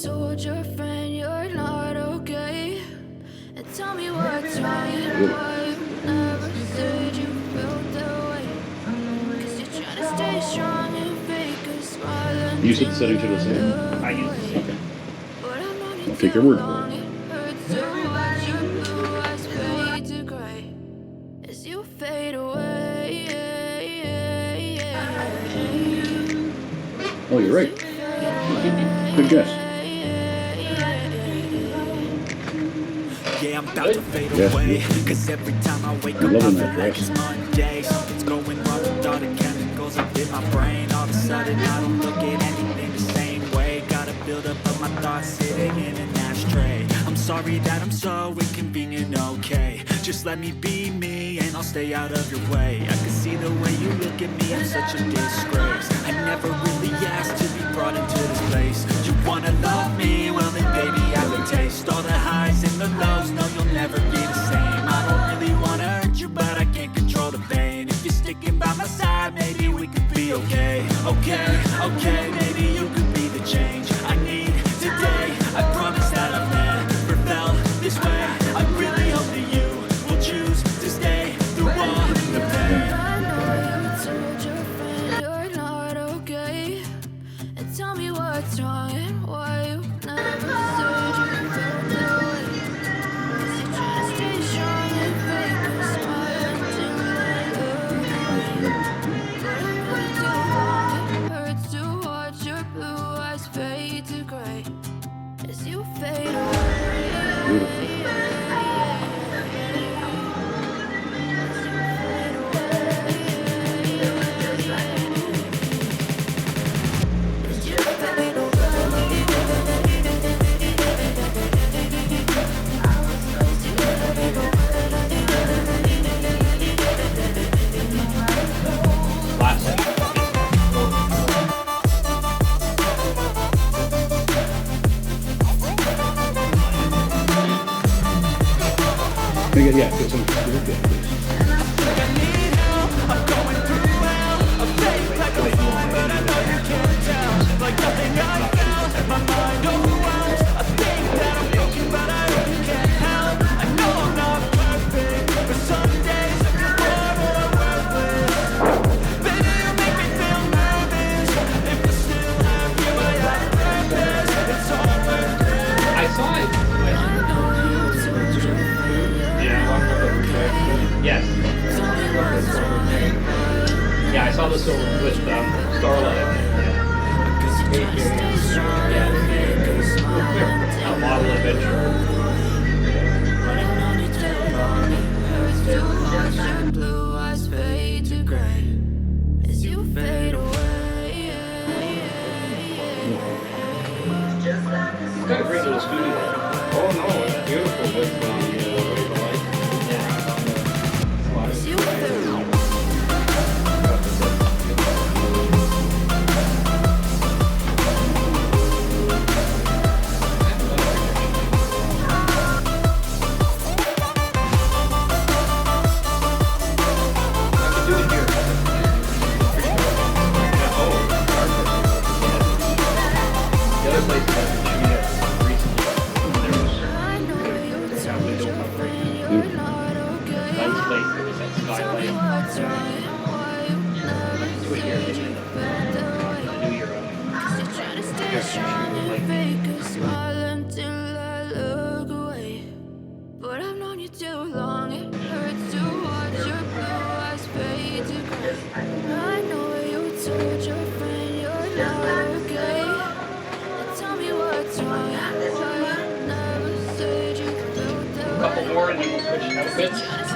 told your friend you're not okay? And tell me what's wrong and why you never said you felt that way. Cause you're trying to stay strong and fake a smile. You said the settings are the same? I use the same. But I've known you I'll take your too word for long. it. It hurts to watch your blue eyes fade to gray as you fade away. Oh, you're right. Good guess. Yeah, I'm about to fade Yes, away. yes. Cause every time I wake I'm up, I loving feel that like dress. it's Monday. Something's going wrong with all the chemicals up in my brain. All of a sudden, I don't look at anything the same way. Gotta build up of my thoughts sitting in an ashtray. I'm sorry that I'm so inconvenient, okay? Just let me be me and I'll stay out of your way. I can see the way you look at me, I'm such a disgrace. I never really asked to be brought into this place. You wanna love me? Well then baby I would taste all the highs and the lows. No, you'll never be the same. I don't really wanna hurt you, but I can't control the pain. If you're sticking by my side, maybe we could be okay. Okay, maybe you could be the change I need today. I promise that I've never felt this way. I really hope that you will choose to stay through all the pain. I know you told your friend you're not okay. And tell me what's wrong and why you never said you felt that way. Cause you're trying to stay strong and fake a smile until I look away. But I'm really too long. It hurts to watch your blue eyes fade to gray as you fade away. Last set. Can I get some birthday, please? I saw it. Yes. Yeah, I saw the silver with Starlight. Yeah. A model adventure. To watch your blue eyes fade to gray as you fade away. Kind of brings a little studio. Oh no, it's beautiful with the light. As you fade away. I know you told your friend you're not okay. Nice place. There was that Tell me skylight. what's wrong and why you never said you felt that way. New Year. Cause you're trying to stay strong and fake a smile until I look away. But I've known you too long. It hurts to watch your blue eyes fade to gray. I know you told your friend you're not okay. And tell me what's wrong and why you never said you felt that way. Couple more and we can switch outfits. Trying to